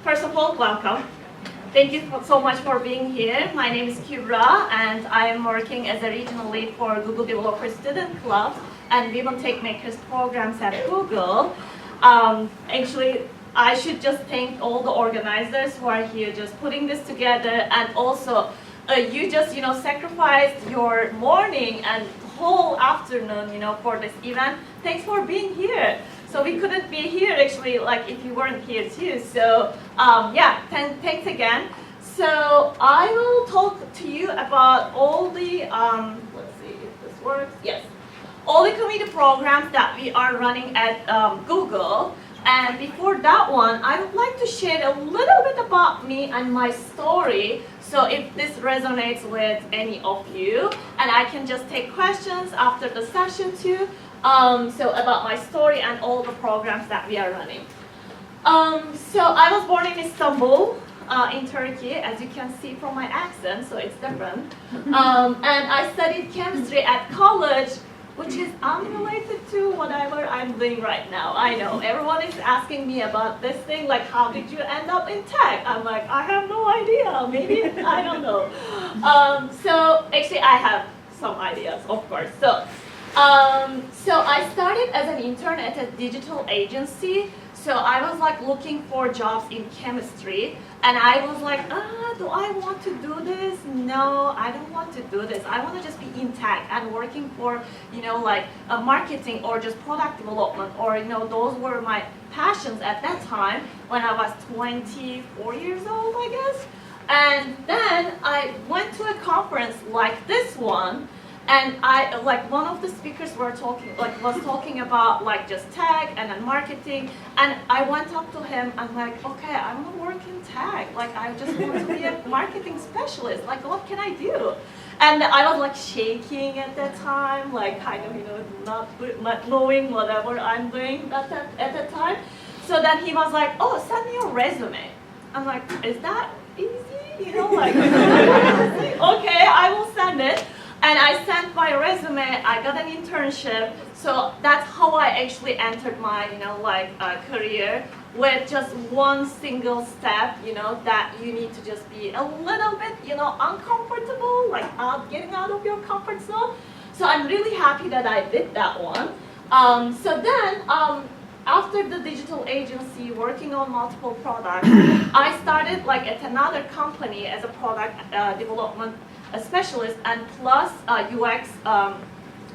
First of all, welcome. Thank you so much for being here. My name is Kübra, and I am working as a regional lead for Google Developer Student Club and Women Tech Makers programs at Google. Actually, I should just thank all the organizers who are here just putting this together, and also you just sacrificed your morning and whole afternoon for this event. Thanks for being here. So we couldn't be here actually like if you weren't here too. So yeah, thanks again. So I will talk to you about all the let's see if this works. Yes, all the community programs that we are running at Google. And before that one, I would like to share a little bit about me and my story. So if this resonates with any of you, and I can just take questions after the session too. So about my story and all the programs that we are running. So I was born in Istanbul, in Turkey, as you can see from my accent, so it's different. And I studied chemistry at college, which is unrelated to whatever I'm doing right now. I know, everyone is asking me about this thing, like how did you end up in tech? I'm like, I have no idea, maybe, I don't know. So actually I have some ideas, of course. So I started as an intern at a digital agency. So I was like looking for jobs in chemistry, and I was like, do I want to do this? No, I don't want to do this. I want to just be in tech and working for, like marketing or just product development, or those were my passions at that time when I was 24 years old, I guess. And then I went to a conference like this one. And one of the speakers was talking about like just tech and then marketing, and I went up to him and like, okay, I want to work in tech, like I just want to be a marketing specialist, like what can I do? And I was like shaking at that time, like kind of not knowing whatever I'm doing at that time. So then he was like, oh, send me your resume. I'm like, is that easy? Like okay, I will send it. And I sent my resume, I got an internship, so that's how I actually entered my, career with just one single step, that you need to just be a little bit, uncomfortable, like getting out of your comfort zone. So I'm really happy that I did that one. So then, after the digital agency, working on multiple products, I started like at another company as a product development a specialist and plus UX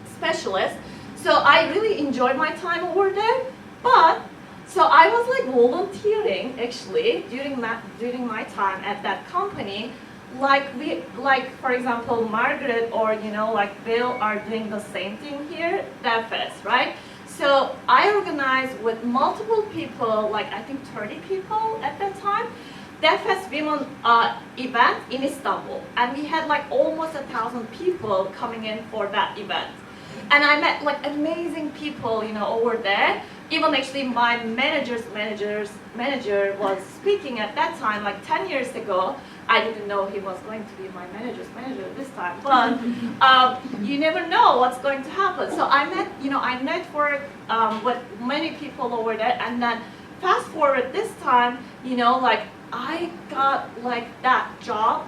specialist. So I really enjoyed my time over there. But so I was like volunteering actually during my time at that company. Like for example, Margaret or like Bill are doing the same thing here, DevFest, right? So I organized with multiple people, like I think 30 people at that time, DevFest Women event in Istanbul, and we had like almost 1,000 people coming in for that event. And I met like amazing people, over there. Even actually my manager was speaking at that time, like 10 years ago. I didn't know he was going to be my manager's manager this time, but you never know what's going to happen. So I met, I networked with many people over there, and then fast forward this time, like I got like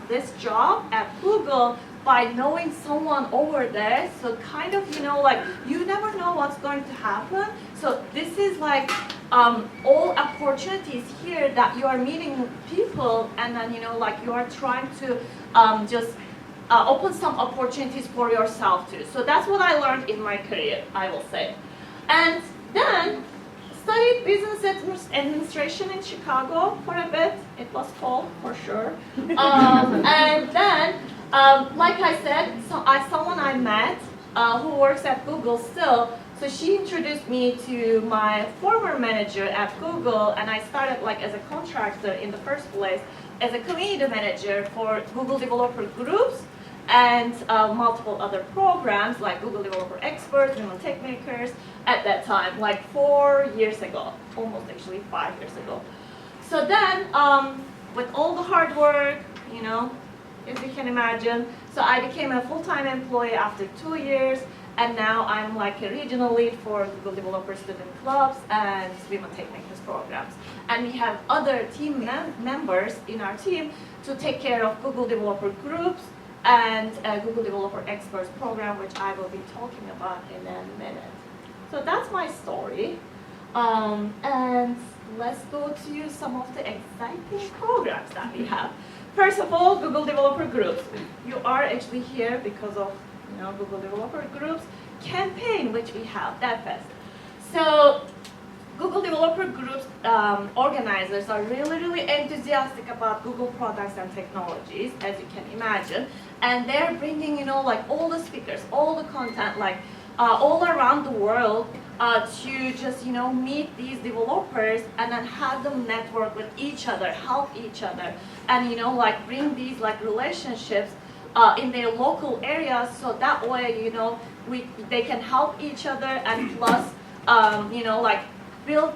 this job at Google by knowing someone over there. So kind of, like you never know what's going to happen. So this is like all opportunities here that you are meeting people, and then like you are trying to just open some opportunities for yourself too. So that's what I learned in my career, I will say. And then studied business administration in Chicago for a bit. It was cold for sure. And then, like I said, someone I met who works at Google still. So she introduced me to my former manager at Google, and I started like as a contractor in the first place as a community manager for Google developer groups and multiple other programs like Google Developer Experts, Women Tech Makers, at that time, like 4 years ago, almost actually 5 years ago. So then, with all the hard work, as you can imagine, so I became a full-time employee after 2 years, And now I'm like a regional lead for Google Developer Student Clubs and Women Tech Makers programs. And we have other team members in our team to take care of Google Developer Groups and Google Developer Experts program, which I will be talking about in a minute. So that's my story. And let's go to some of the exciting programs that we have. First of all, Google Developer Groups. You are actually here because of Google Developer Groups campaign, which we have, DevFest. So Google Developer Groups organizers are really enthusiastic about Google products and technologies, as you can imagine. And they're bringing, like all the speakers, all the content, like all around the world to just, meet these developers and then have them network with each other, help each other, and, like bring these like relationships in their local areas, so that way, they can help each other, and plus, like build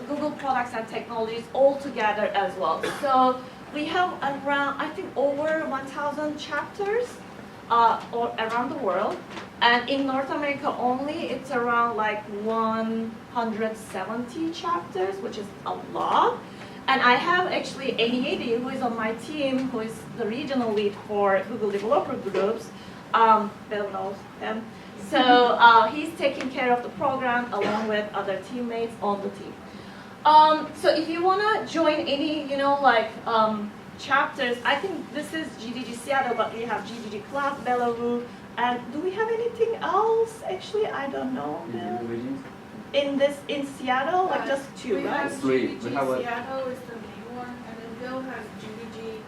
Google products and technologies all together as well. So we have around, I think, over 1,000 chapters around the world, and in North America only, it's around like 170 chapters, which is a lot. And I have actually Edi, who is on my team, who is the regional lead for Google Developer Groups. Bill knows him. So he's taking care of the program along with other teammates on the team. So if you want to join any, chapters, I think this is GDG Seattle, but we have GDG Club, Bellevue, and do we have anything else? Actually, I don't know. In Seattle, like just two, right? Three. Seattle is the main one, and then Bill has GDG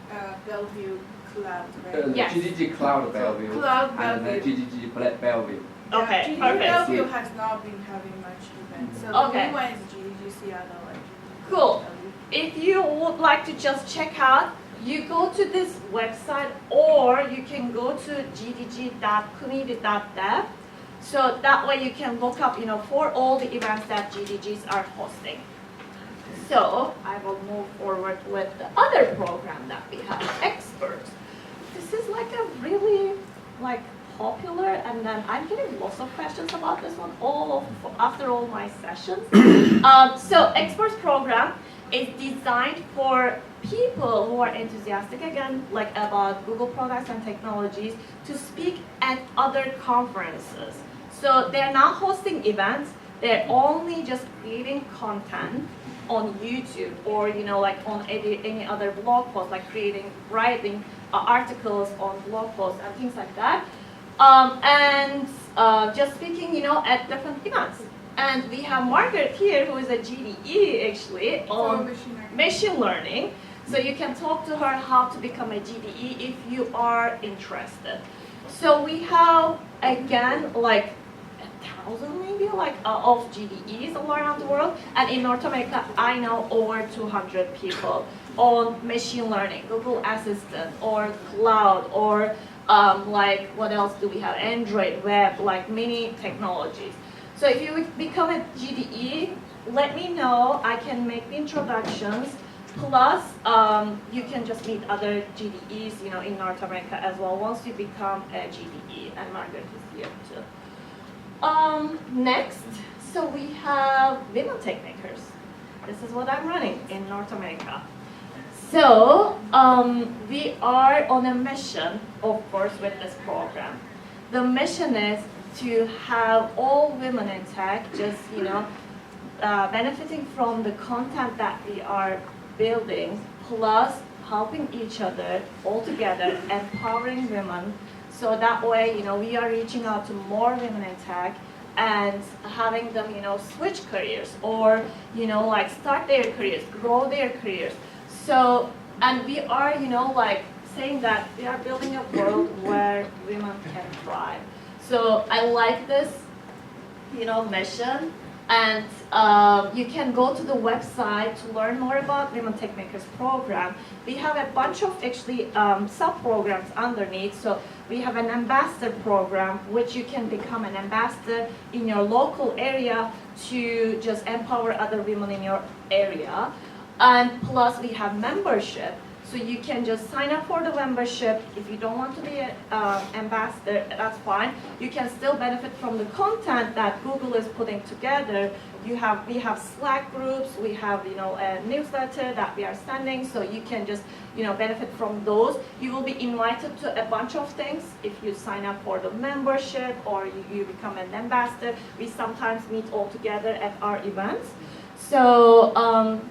Bellevue Cloud, right? Yes. GDG Cloud Bellevue. Cloud And then Bellevue. GDG Bellevue. Okay, GDG perfect. Bellevue has not been having much events, so the main one is GDG Seattle and GDG Cool. Bellevue. If you would like to just check out, you go to this website, or you can go to gdg.community.dev. So that way you can look up, for all the events that GDGs are hosting. So I will move forward with the other program that we have, Experts. This is like a really popular, and then I'm getting lots of questions about this one after all my sessions. So Experts program is designed for people who are enthusiastic, again, about Google products and technologies, to speak at other conferences. So they're not hosting events, they're only just creating content on YouTube, or on any other blog post, like writing articles on blog posts and things like that, and just speaking at different events. And we have Margaret here, who is a GDE actually on machine learning. So you can talk to her how to become a GDE if you are interested. So we have, again, 1,000 maybe, of GDEs all around the world. And in North America, I know over 200 people on machine learning, Google Assistant, or cloud, or what else do we have? Android, web, many technologies. So if you would become a GDE, let me know. I can make the introductions. Plus, you can just meet other GDEs, in North America as well once you become a GDE. And Margaret is here too. Next, so we have Women Tech Makers. This is what I'm running in North America. So we are on a mission, of course, with this program. The mission is to have all women in tech just, benefiting from the content that we are building, plus helping each other all together, empowering women. So that way, we are reaching out to more women in tech and having them, switch careers, or, start their careers, grow their careers. So, and we are, saying that we are building a world where women can thrive. So I like this, mission, and you can go to the website to learn more about Women Tech Makers program. We have a bunch of actually sub-programs underneath. So we have an ambassador program, which you can become an ambassador in your local area to just empower other women in your area. And plus we have membership. So you can just sign up for the membership. If you don't want to be an ambassador, that's fine. You can still benefit from the content that Google is putting together. We have Slack groups, we have a newsletter that we are sending, so you can just benefit from those. You will be invited to a bunch of things if you sign up for the membership or you become an ambassador. We sometimes meet all together at our events. So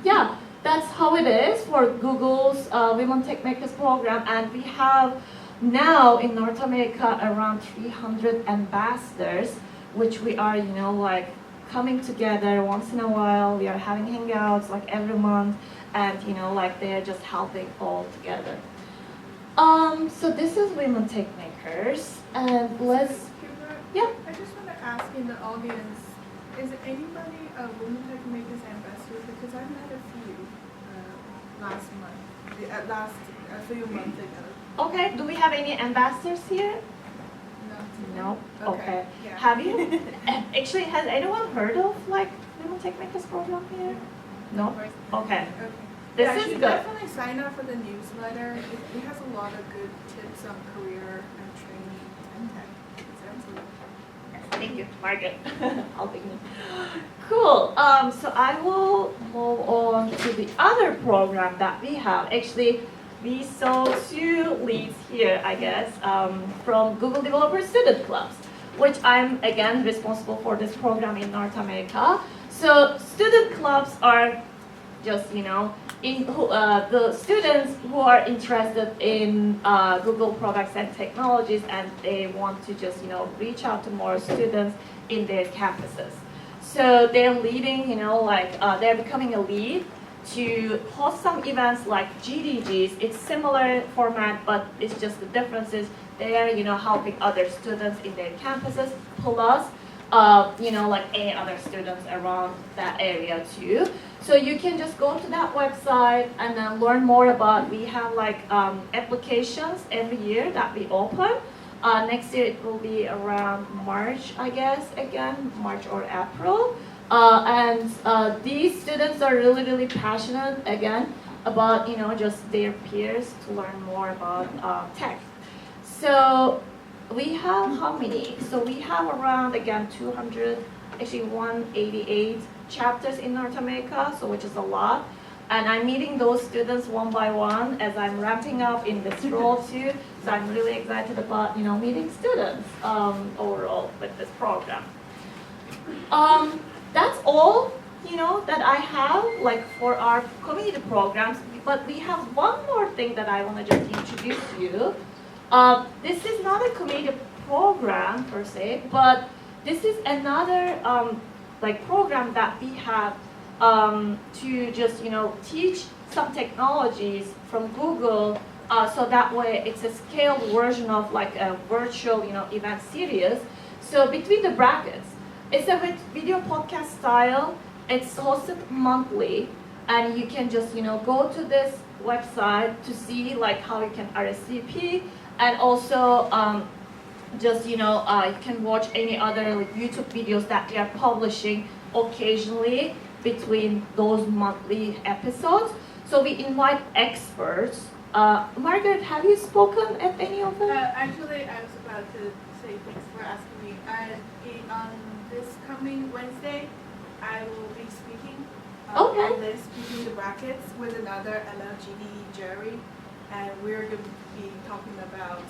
yeah, that's how it is for Google's Women Tech Makers program, and we have now in North America around 300 ambassadors, which we are like coming together once in a while. We are having hangouts like every month, and like they're just helping all together. So this is Women Tech Makers, and let's yeah. I just want to ask in the audience, is anybody a Women Tech Makers ambassador? Because I met a few last month, a few months ago. Okay, do we have any ambassadors here? No. Okay. Yeah. Have you? Actually, has anyone heard of like Women Tech Makers program here? No. Okay. This Yeah, is you should good. definitely sign up for the newsletter. It has a lot of good tips on career and training and tech. It's absolutely. Thank you, Margaret. Helping me. Cool. So I will move on to the other program that we have. Actually, we saw two leads here, I guess, from Google Developer Student Clubs, which I'm again responsible for this program in North America. So student clubs are just the students who are interested in Google products and technologies, and they want to just reach out to more students in their campuses. So they're leading, they're becoming a lead to host some events like GDGs. It's similar format, but it's just the difference is they are helping other students in their campuses, plus like any other students around that area too. So you can just go to that website and then learn more about. We have like applications every year that we open. Next year it will be around March, I guess, again, March or April. And these students are really, really passionate, again, about, just their peers to learn more about tech. So we have how many? So we have around, again, 200, actually 188 chapters in North America, so which is a lot. And I'm meeting those students one by one as I'm ramping up in this role too. So I'm really excited about, meeting students overall with this program. That's all, that I have like for our community programs. But we have one more thing that I want to just introduce to you. This is not a community program per se, but this is another like program that we have to just teach some technologies from Google, so that way it's a scaled version of like a virtual event series. So between the brackets, it's a video podcast style. It's hosted monthly, and you can just go to this website to see like how you can RSVP, and also just you can watch any other like YouTube videos that they are publishing occasionally between those monthly episodes. So we invite experts. Margaret, have you spoken at any of them? Actually, I was about to say thanks for asking me. On this coming Wednesday, I will be speaking on this between the brackets with another LLGD Jerry, and we're going to be talking about.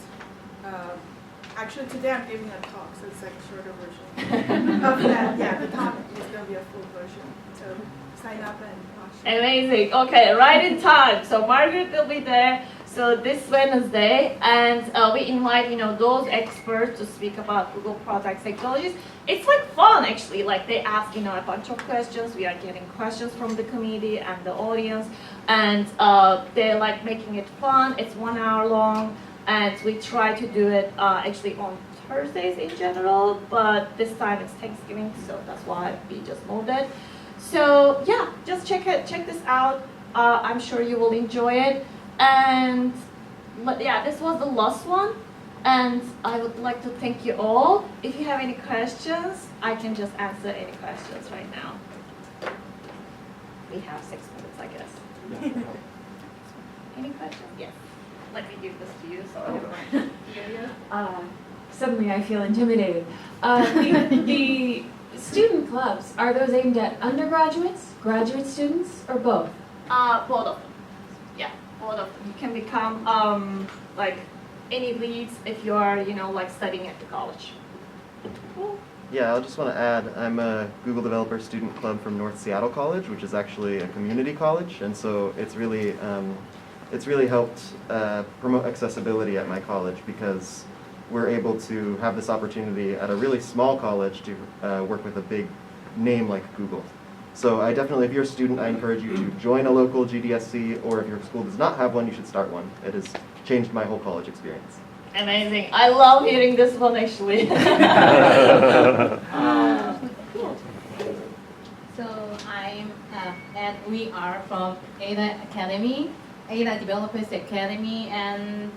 Actually, today I'm giving a talk, so it's like a shorter version of that. Yeah, the talk is going to be a full version. So sign up and watch. Amazing. Okay, right in time. So Margaret will be there. So this Wednesday, and we invite those experts to speak about Google products, technologies. It's like fun actually. Like they ask a bunch of questions. We are getting questions from the community and the audience, and they're like making it fun. It's 1 hour long, and we try to do it actually on Thursdays in general. But this time it's Thanksgiving, so that's why we just moved it. So yeah, just check this out. I'm sure you will enjoy it. And yeah, this was the last one, and I would like to thank you all. If you have any questions, I can just answer any questions right now. We have 6 minutes, I guess. Any any questions? Yes. Let me give this to you so everyone hear you. Suddenly I feel intimidated. The student clubs, are those aimed at undergraduates, graduate students, or both? Both of them. Yeah, both of them. You can become like any leads if you are, like studying at the college. Cool. Yeah, I just want to add, I'm a Google Developer Student Club from North Seattle College, which is actually a community college, and so it's really helped promote accessibility at my college because we're able to have this opportunity at a really small college to work with a big name like Google. So I definitely, if you're a student, I encourage you to join a local GDSC, or if your school does not have one, you should start one. It has changed my whole college experience. Amazing. I love hearing this one actually. So I'm and we are from Ada Academy, Ada Developers Academy, and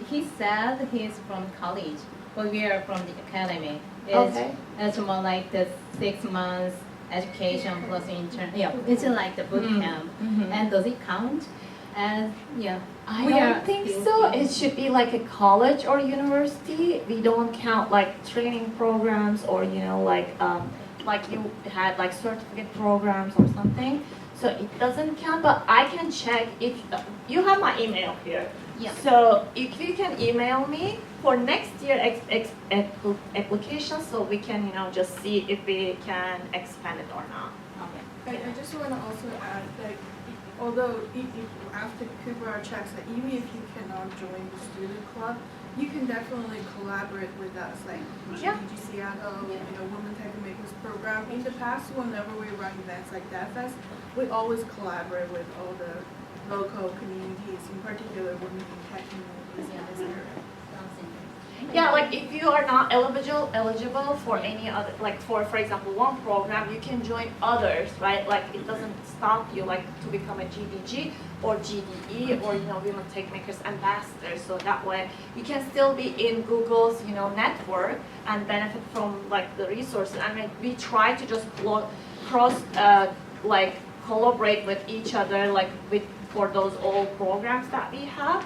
he said he's from college, but we are from the academy. It's more like the 6 months education plus intern. Yeah, it's like the boot camp. And does it count? And yeah, I don't think so. It should be like a college or university. We don't count like training programs or like you had like certificate programs or something. So it doesn't count. But I can check if you have my email here. Yeah. So if you can email me for next year application, so we can just see if we can expand it or not. Okay. I just want to also add that although if after Kübra checks that even if you cannot join the student club, you can definitely collaborate with us, like GDG Seattle, Women Tech Makers program. In the past, whenever we run events like DevFest, we always collaborate with all the local communities, in particular women in tech communities in this area. Yeah, like if you are not eligible for any other, like for example, one program, you can join others, right? Like it doesn't stop you like to become a GDG or GDE or Women Tech Makers ambassador. So that way you can still be in Google's network and benefit from like the resources. I mean, we try to just cross like collaborate with each other like for those old programs that we have.